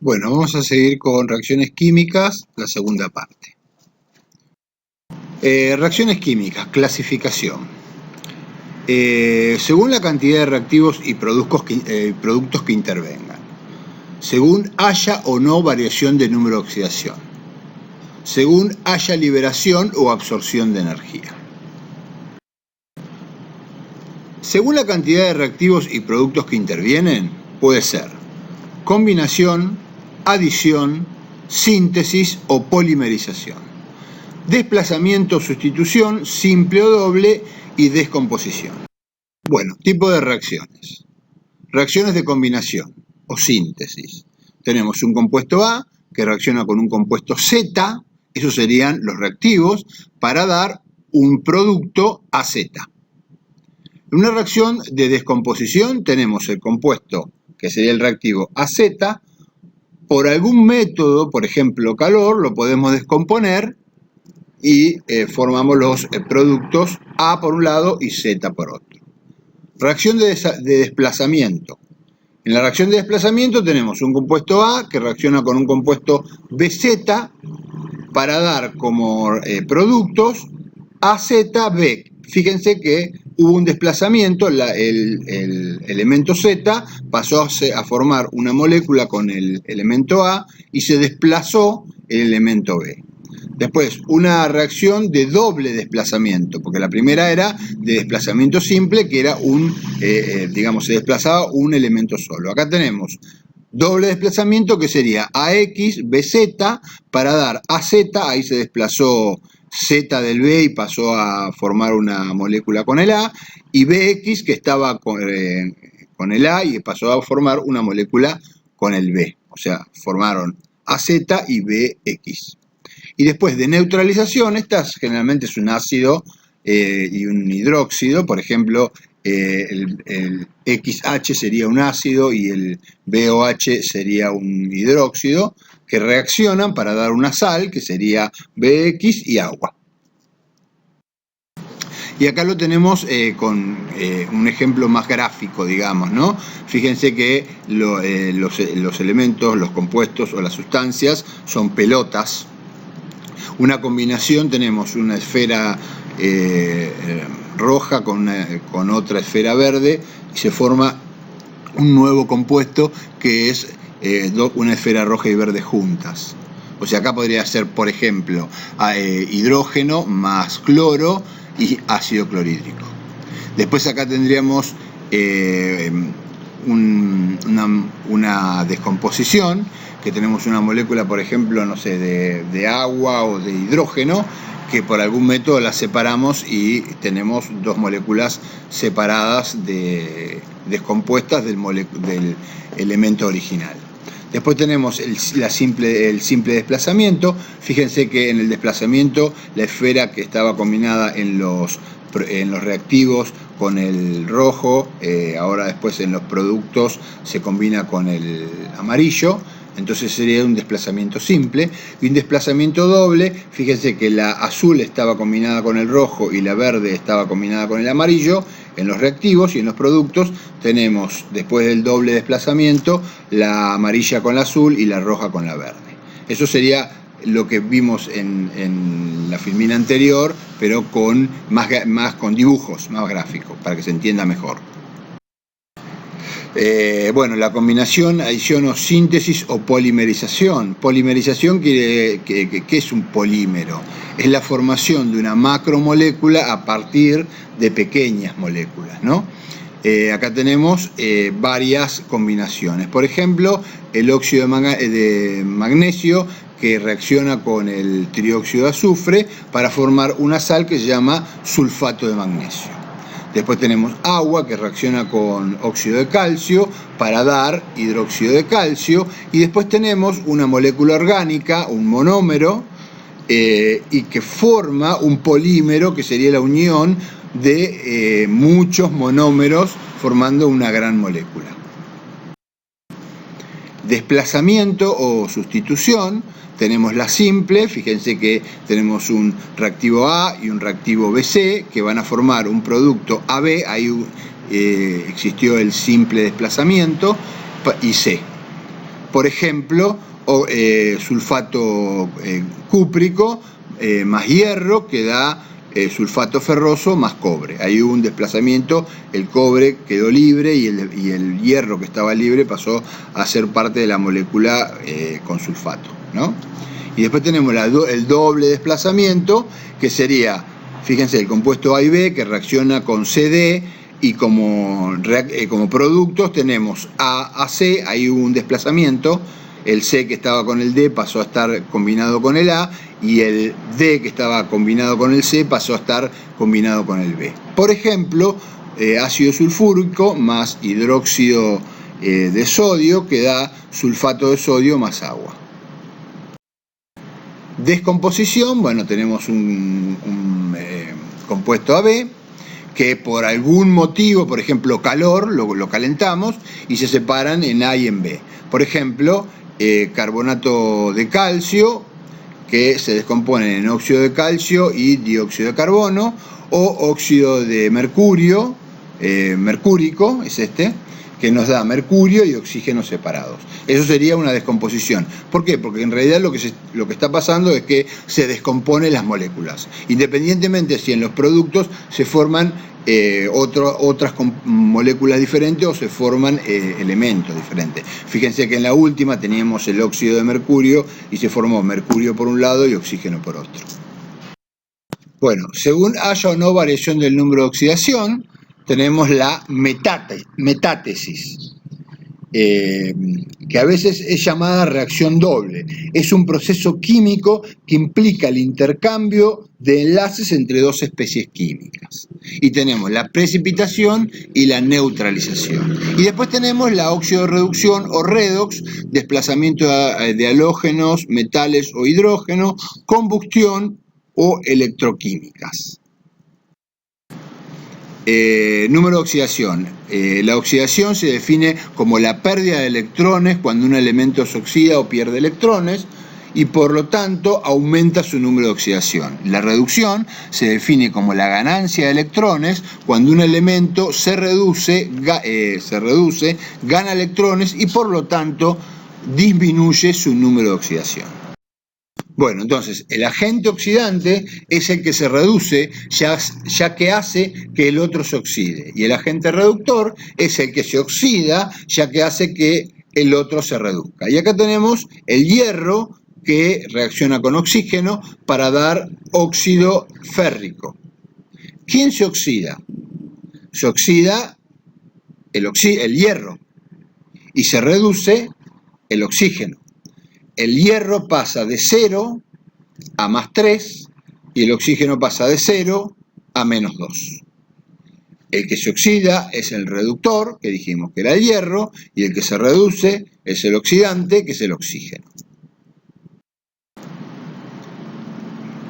Bueno, vamos a seguir con reacciones químicas, la segunda parte. Reacciones químicas, clasificación. Según la cantidad de reactivos y productos que intervengan, según haya o no variación de número de oxidación, según haya liberación o absorción de energía. Según la cantidad de reactivos y productos que intervienen, puede ser combinación, adición, síntesis o polimerización, desplazamiento o sustitución, simple o doble y descomposición. Bueno, tipo de reacciones. Reacciones de combinación o síntesis. Tenemos un compuesto A que reacciona con un compuesto Z, esos serían los reactivos, para dar un producto AZ. En una reacción de descomposición tenemos el compuesto, que sería el reactivo AZ, por algún método, por ejemplo calor, lo podemos descomponer y formamos los productos A por un lado y Z por otro. Reacción de desplazamiento. En la reacción de desplazamiento tenemos un compuesto A que reacciona con un compuesto BZ para dar como productos AZB. Fíjense que hubo un desplazamiento, el elemento Z pasó a formar una molécula con el elemento A y se desplazó el elemento B. Después, una reacción de doble desplazamiento, porque la primera era de desplazamiento simple, que era se desplazaba un elemento solo. Acá tenemos doble desplazamiento, que sería AX, BZ, para dar AZ, ahí se desplazó Z del B y pasó a formar una molécula con el A, y BX, que estaba con el A y pasó a formar una molécula con el B. O sea, formaron AZ y BX. Y después de neutralización, estas generalmente es un ácido y un hidróxido, por ejemplo, el XH sería un ácido y el BOH sería un hidróxido, que reaccionan para dar una sal, que sería BX y agua. Y acá lo tenemos con un ejemplo más gráfico, digamos, ¿no? Fíjense que los elementos, los compuestos o las sustancias son pelotas. Una combinación, tenemos una esfera roja con otra esfera verde y se forma un nuevo compuesto que es una esfera roja y verde juntas. O sea, acá podría ser, por ejemplo, hidrógeno más cloro y ácido clorhídrico. Después acá tendríamos una descomposición, que tenemos una molécula, por ejemplo, no sé, de agua o de hidrógeno, que por algún método las separamos y tenemos dos moléculas separadas, descompuestas del elemento original. Después tenemos el simple desplazamiento. Fíjense que en el desplazamiento la esfera que estaba combinada en los reactivos con el rojo, ahora después en los productos se combina con el amarillo. Entonces sería un desplazamiento simple. Y un desplazamiento doble, fíjense que la azul estaba combinada con el rojo y la verde estaba combinada con el amarillo. En los reactivos y en los productos tenemos, después del doble desplazamiento, la amarilla con la azul y la roja con la verde. Eso sería lo que vimos en la filmina anterior, pero con con dibujos, más gráficos, para que se entienda mejor. Bueno, la combinación, adición o síntesis o polimerización. Polimerización ¿qué es un polímero? Es la formación de una macromolécula a partir de pequeñas moléculas, ¿no? Acá tenemos varias combinaciones. Por ejemplo, el óxido de magnesio, que reacciona con el trióxido de azufre para formar una sal que se llama sulfato de magnesio. Después tenemos agua, que reacciona con óxido de calcio para dar hidróxido de calcio. Y después tenemos una molécula orgánica, un monómero, y que forma un polímero, que sería la unión de muchos monómeros formando una gran molécula. Desplazamiento o sustitución. Tenemos la simple, fíjense que tenemos un reactivo A y un reactivo BC que van a formar un producto AB, ahí existió el simple desplazamiento, y C. Por ejemplo, sulfato cúprico más hierro que da sulfato ferroso más cobre. Ahí hubo un desplazamiento, el cobre quedó libre y el hierro que estaba libre pasó a ser parte de la molécula con sulfato, ¿no? Y después tenemos el doble desplazamiento, que sería, fíjense, el compuesto A y B que reacciona con CD, y como productos tenemos A a C, ahí hubo un desplazamiento, el C que estaba con el D pasó a estar combinado con el A, y el D que estaba combinado con el C pasó a estar combinado con el B. Por ejemplo, ácido sulfúrico más hidróxido de sodio, que da sulfato de sodio más agua. Descomposición, bueno, tenemos un compuesto AB, que por algún motivo, por ejemplo calor, lo calentamos y se separan en A y en B. Por ejemplo, carbonato de calcio, que se descompone en óxido de calcio y dióxido de carbono, o óxido de mercurio, mercúrico, es este, que nos da mercurio y oxígeno separados. Eso sería una descomposición. ¿Por qué? Porque en realidad lo que está pasando es que se descomponen las moléculas. Independientemente si en los productos se forman otras moléculas diferentes o se forman elementos diferentes. Fíjense que en la última teníamos el óxido de mercurio y se formó mercurio por un lado y oxígeno por otro. Bueno, según haya o no variación del número de oxidación, tenemos la metátesis, que a veces es llamada reacción doble. Es un proceso químico que implica el intercambio de enlaces entre dos especies químicas. Y tenemos la precipitación y la neutralización. Y después tenemos la oxidorreducción o redox, desplazamiento de halógenos, metales o hidrógeno, combustión o electroquímicas. Número de oxidación. La oxidación se define como la pérdida de electrones cuando un elemento se oxida o pierde electrones y por lo tanto aumenta su número de oxidación. La reducción se define como la ganancia de electrones cuando un elemento se reduce, gana electrones y por lo tanto disminuye su número de oxidación. Bueno, entonces, el agente oxidante es el que se reduce ya que hace que el otro se oxide. Y el agente reductor es el que se oxida ya que hace que el otro se reduzca. Y acá tenemos el hierro que reacciona con oxígeno para dar óxido férrico. ¿Quién se oxida? Se oxida el hierro y se reduce el oxígeno. El hierro pasa de 0 a más 3 y el oxígeno pasa de 0 a menos 2. El que se oxida es el reductor, que dijimos que era el hierro, y el que se reduce es el oxidante, que es el oxígeno.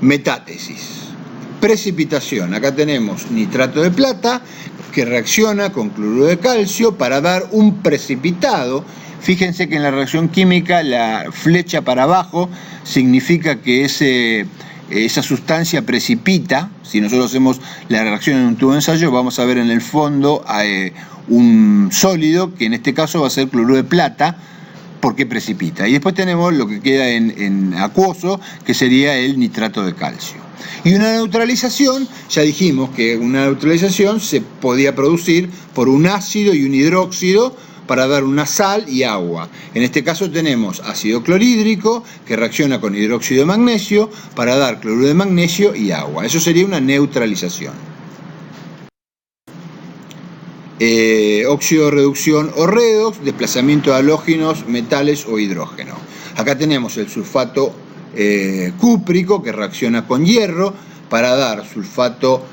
Metátesis. Precipitación. Acá tenemos nitrato de plata que reacciona con cloruro de calcio para dar un precipitado. Fíjense que en la reacción química la flecha para abajo significa que esa sustancia precipita. Si nosotros hacemos la reacción en un tubo de ensayo, vamos a ver en el fondo un sólido, que en este caso va a ser cloruro de plata, porque precipita. Y después tenemos lo que queda en acuoso, que sería el nitrato de calcio. Y una neutralización, ya dijimos que una neutralización se podía producir por un ácido y un hidróxido, para dar una sal y agua. En este caso tenemos ácido clorhídrico que reacciona con hidróxido de magnesio para dar cloruro de magnesio y agua. Eso sería una neutralización. Óxido de reducción o redox, desplazamiento de halógenos, metales o hidrógeno. Acá tenemos el sulfato cúprico que reacciona con hierro para dar sulfato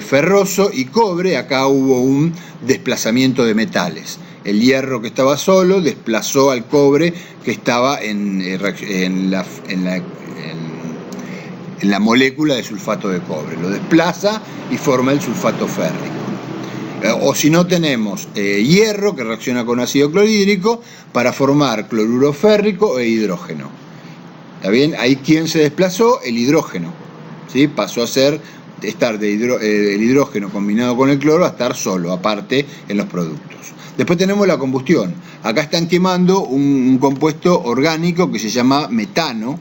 ferroso y cobre. Acá hubo un desplazamiento de metales. El hierro que estaba solo desplazó al cobre que estaba en la molécula de sulfato de cobre. Lo desplaza y forma el sulfato férrico. O si no, tenemos hierro que reacciona con ácido clorhídrico para formar cloruro férrico e hidrógeno. ¿Está bien? Ahí, ¿quién se desplazó? El hidrógeno. ¿Sí? Pasó a ser estar el hidrógeno combinado con el cloro a estar solo, aparte en los productos. Después tenemos la combustión. Acá están quemando un compuesto orgánico que se llama metano.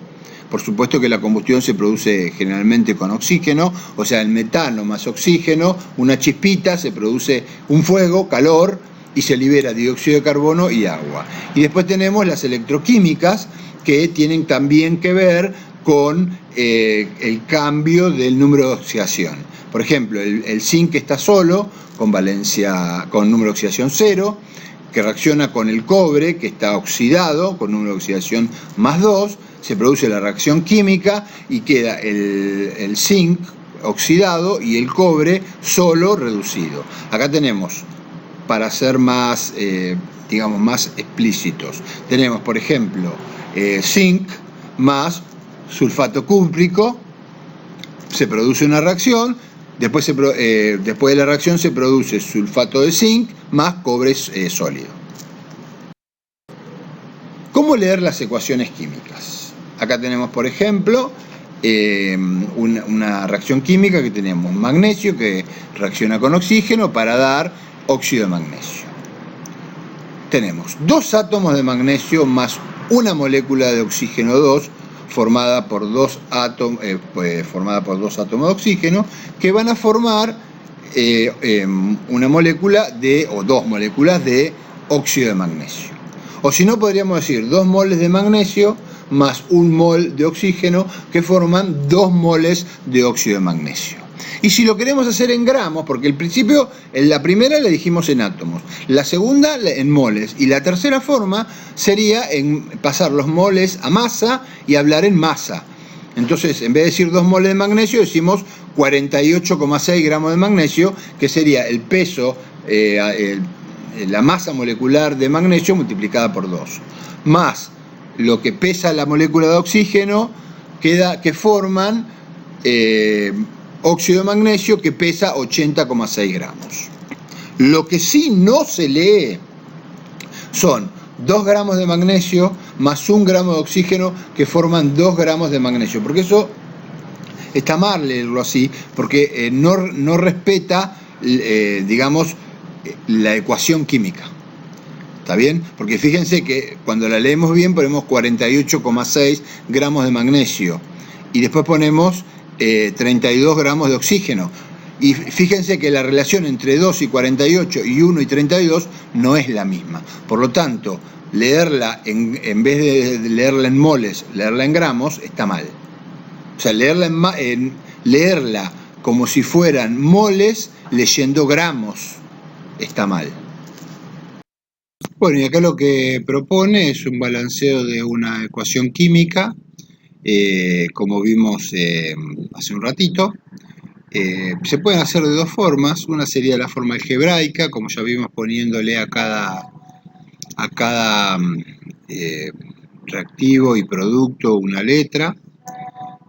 Por supuesto que la combustión se produce generalmente con oxígeno, o sea, el metano más oxígeno, una chispita, se produce un fuego, calor, y se libera dióxido de carbono y agua. Y después tenemos las electroquímicas, que tienen también que ver con el cambio del número de oxidación. Por ejemplo, el zinc está solo, con número de oxidación 0, que reacciona con el cobre, que está oxidado, con número de oxidación más 2, se produce la reacción química y queda el zinc oxidado y el cobre solo reducido. Acá tenemos, para ser más, más explícitos, tenemos, por ejemplo, zinc más sulfato cúprico, se produce una reacción, después de la reacción se produce sulfato de zinc más cobre sólido. ¿Cómo leer las ecuaciones químicas? Acá tenemos, por ejemplo, una reacción química que tenemos magnesio que reacciona con oxígeno para dar óxido de magnesio. Tenemos 2 átomos de magnesio más una molécula de oxígeno 2 formada por dos átomos de oxígeno que van a formar una molécula o 2 moléculas de óxido de magnesio. O si no, podríamos decir 2 moles de magnesio más 1 mol de oxígeno que forman 2 moles de óxido de magnesio. Y si lo queremos hacer en gramos, porque al principio, en la primera la dijimos en átomos, la segunda en moles, y la tercera forma sería en pasar los moles a masa y hablar en masa. Entonces, en vez de decir 2 moles de magnesio, decimos 48,6 gramos de magnesio, que sería el peso, la masa molecular de magnesio multiplicada por 2, más lo que pesa la molécula de oxígeno, que forman óxido de magnesio que pesa 80,6 gramos. Lo que sí no se lee son 2 gramos de magnesio más 1 gramo de oxígeno que forman 2 gramos de magnesio, porque eso está mal leerlo así, porque no respeta, la ecuación química. ¿Está bien? Porque fíjense que cuando la leemos bien ponemos 48,6 gramos de magnesio y después ponemos 32 gramos de oxígeno. Y fíjense que la relación entre 2 y 48 y 1 y 32 no es la misma. Por lo tanto, leerla en vez de leerla en moles, leerla en gramos, está mal. O sea, leerla como si fueran moles leyendo gramos está mal. Bueno, y acá lo que propone es un balanceo de una ecuación química, como vimos hace un ratito. Se pueden hacer de 2 formas. Una sería la forma algebraica, como ya vimos, poniéndole a cada reactivo y producto una letra,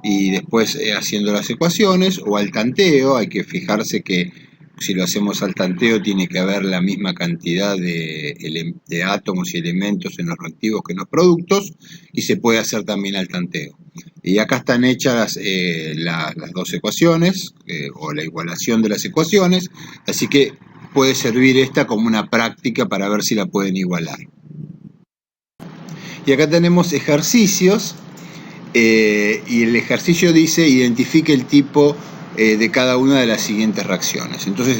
y después haciendo las ecuaciones, o al tanteo. Hay que fijarse que si lo hacemos al tanteo tiene que haber la misma cantidad de átomos y elementos en los reactivos que en los productos, y se puede hacer también al tanteo. Y acá están hechas las 2 ecuaciones, o la igualación de las ecuaciones, así que puede servir esta como una práctica para ver si la pueden igualar. Y acá tenemos ejercicios, y el ejercicio dice: identifique el tipo de cada una de las siguientes reacciones. Entonces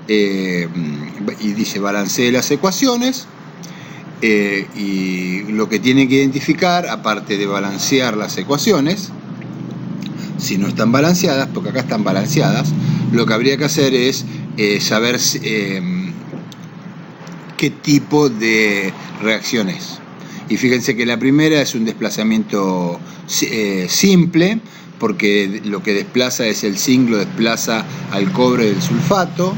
y dice: balancee las ecuaciones, y lo que tiene que identificar, aparte de balancear las ecuaciones, si no están balanceadas, porque acá están balanceadas, lo que habría que hacer es saber qué tipo de reacción es. Y fíjense que la primera es un desplazamiento simple, porque lo que desplaza es el zinc, lo desplaza al cobre del sulfato.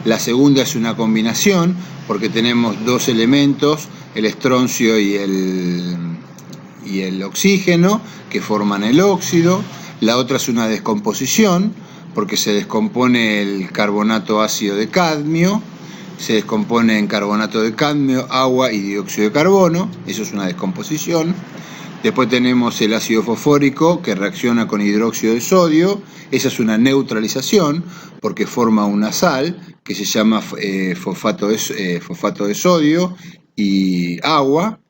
La segunda es una combinación, porque tenemos 2 elementos, el estroncio y el oxígeno, que forman el óxido. La otra es una descomposición, porque se descompone el carbonato ácido de cadmio, se descompone en carbonato de cadmio, agua y dióxido de carbono. Eso es una descomposición. Después tenemos el ácido fosfórico que reacciona con hidróxido de sodio. Esa es una neutralización porque forma una sal que se llama fosfato de sodio y agua.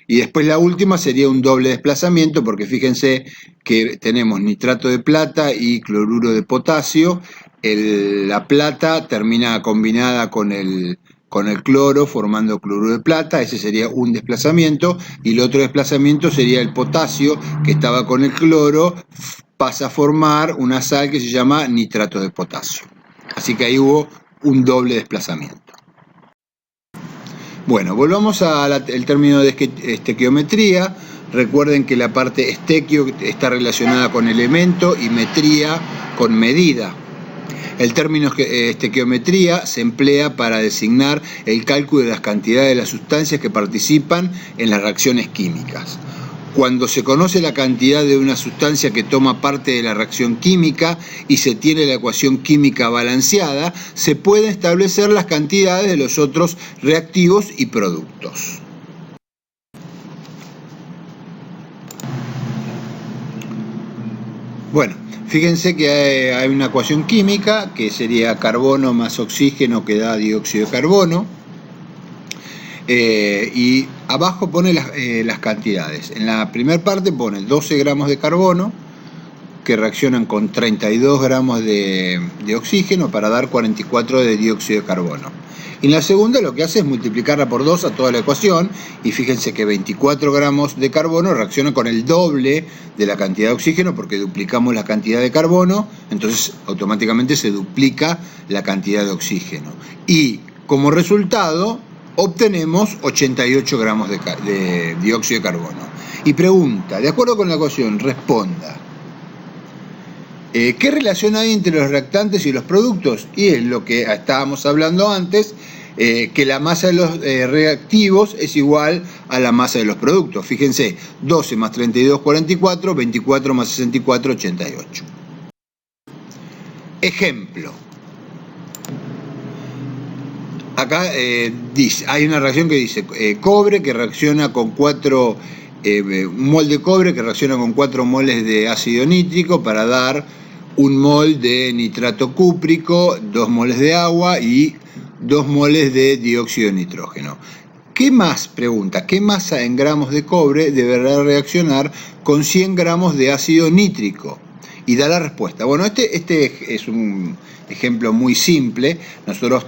Y después la última sería un doble desplazamiento porque fíjense que tenemos nitrato de plata y cloruro de potasio. La plata termina combinada con el cloro formando cloruro de plata, ese sería un desplazamiento, y el otro desplazamiento sería el potasio que estaba con el cloro, pasa a formar una sal que se llama nitrato de potasio. Así que ahí hubo un doble desplazamiento. Bueno, volvamos al término de estequiometría. Recuerden que la parte estequio está relacionada con elemento y metría con medida. El término estequiometría se emplea para designar el cálculo de las cantidades de las sustancias que participan en las reacciones químicas. Cuando se conoce la cantidad de una sustancia que toma parte de la reacción química y se tiene la ecuación química balanceada, se pueden establecer las cantidades de los otros reactivos y productos. Bueno, fíjense que hay una ecuación química que sería carbono más oxígeno que da dióxido de carbono. Y abajo pone las cantidades. En la primera parte pone 12 gramos de carbono que reaccionan con 32 gramos de oxígeno para dar 44 de dióxido de carbono. Y en la segunda lo que hace es multiplicarla por 2 a toda la ecuación y fíjense que 24 gramos de carbono reaccionan con el doble de la cantidad de oxígeno porque duplicamos la cantidad de carbono, entonces automáticamente se duplica la cantidad de oxígeno. Y como resultado obtenemos 88 gramos de dióxido de carbono. Y pregunta, de acuerdo con la ecuación, responda. ¿Qué relación hay entre los reactantes y los productos? Y es lo que estábamos hablando antes, que la masa de los reactivos es igual a la masa de los productos. Fíjense, 12 más 32, 44, 24 más 64, 88. Ejemplo. Acá hay una reacción que dice cobre que reacciona con un mol de cobre que reacciona con 4 moles de ácido nítrico para dar 1 mol de nitrato cúprico, 2 moles de agua y 2 moles de dióxido de nitrógeno. ¿Qué más, pregunta, qué masa en gramos de cobre deberá reaccionar con 100 gramos de ácido nítrico? Y da la respuesta. Bueno, este es un ejemplo muy simple. Nosotros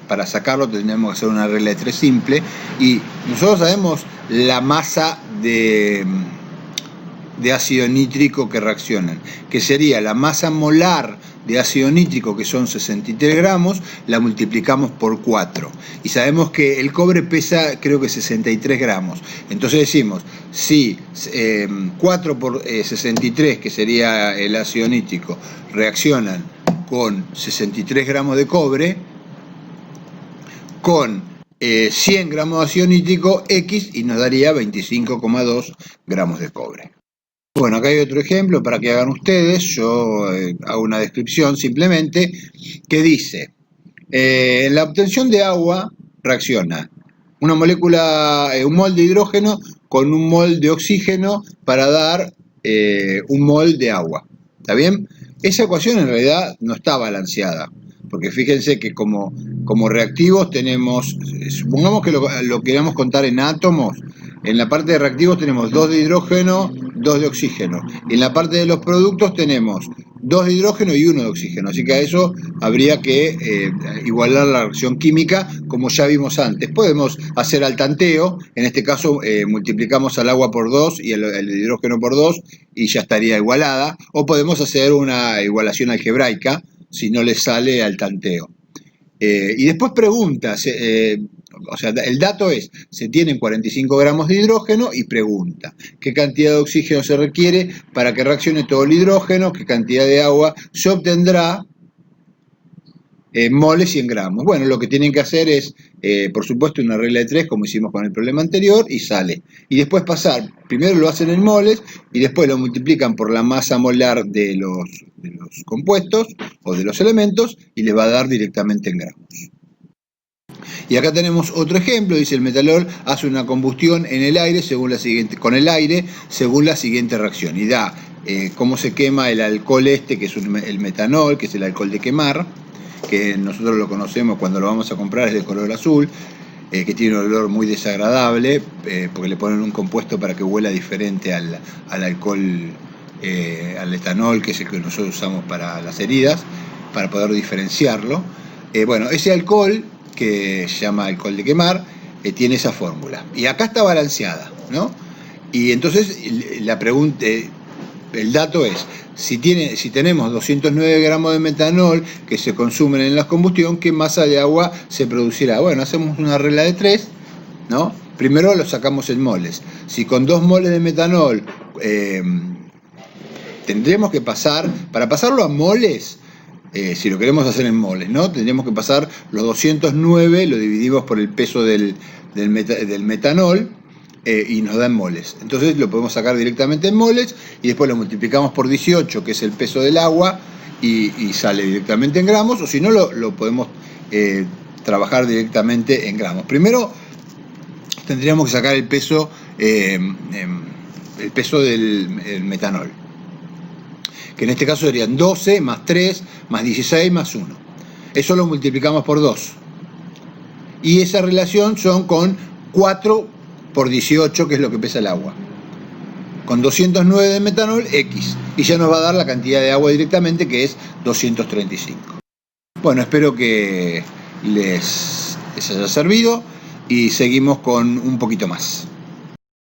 para sacarlo tendríamos que hacer una regla de 3 simple. Y nosotros sabemos la masa de ácido nítrico que reaccionan, que sería la masa molar de ácido nítrico, que son 63 gramos, la multiplicamos por 4. Y sabemos que el cobre pesa, creo que 63 gramos. Entonces decimos, si 4 por 63, que sería el ácido nítrico, reaccionan con 63 gramos de cobre, con 100 gramos de ácido nítrico X, y nos daría 25,2 gramos de cobre. Bueno, acá hay otro ejemplo para que hagan ustedes. Yo hago una descripción simplemente que dice, en la obtención de agua reacciona una molécula, un mol de hidrógeno con un mol de oxígeno para dar un mol de agua. ¿Está bien? Esa ecuación en realidad no está balanceada, porque fíjense que como reactivos tenemos, supongamos que lo queramos contar en átomos. En la parte de reactivos tenemos 2 de hidrógeno, 2 de oxígeno. Y en la parte de los productos tenemos 2 de hidrógeno y 1 de oxígeno. Así que a eso habría que igualar la reacción química, como ya vimos antes. Podemos hacer al tanteo, en este caso multiplicamos al agua por 2 y el hidrógeno por 2 y ya estaría igualada. O podemos hacer una igualación algebraica, si no les sale al tanteo. Y después pregunta, o sea, el dato es, se tienen 45 gramos de hidrógeno y pregunta, ¿qué cantidad de oxígeno se requiere para que reaccione todo el hidrógeno? ¿Qué cantidad de agua se obtendrá? Moles 100 gramos. Bueno, lo que tienen que hacer es, por supuesto, una regla de 3, como hicimos con el problema anterior, y sale. Y después pasar, primero lo hacen en moles, y después lo multiplican por la masa molar de los compuestos, o de los elementos, y les va a dar directamente en gramos. Y acá tenemos otro ejemplo, dice el metanol hace una combustión en el aire con el aire según la siguiente reacción y da cómo se quema el alcohol que es el metanol, que es el alcohol de quemar, que nosotros lo conocemos cuando lo vamos a comprar, es de color azul, que tiene un olor muy desagradable, porque le ponen un compuesto para que huela diferente al alcohol, al etanol, que es el que nosotros usamos para las heridas, para poder diferenciarlo. Bueno, ese alcohol, que se llama alcohol de quemar, tiene esa fórmula. Y acá está balanceada, ¿no? Y entonces la pregunta, el dato es, si tenemos 209 gramos de metanol que se consumen en la combustión, ¿qué masa de agua se producirá? Bueno, hacemos una regla de 3, ¿no? Primero lo sacamos en moles. Si con 2 moles de metanol tendremos que pasar, para pasarlo a moles, si lo queremos hacer en moles, ¿no? Tendríamos que pasar los 209, lo dividimos por el peso del metanol, y nos da en moles. Entonces lo podemos sacar directamente en moles y después lo multiplicamos por 18, que es el peso del agua, y sale directamente en gramos, o si no lo podemos trabajar directamente en gramos. Primero tendríamos que sacar el peso del metanol, que en este caso serían 12 más 3 más 16 más 1. Eso lo multiplicamos por 2. Y esa relación son con 4 por 18, que es lo que pesa el agua. Con 209 de metanol, X. Y ya nos va a dar la cantidad de agua directamente, que es 235. Bueno, espero que les haya servido y seguimos con un poquito más.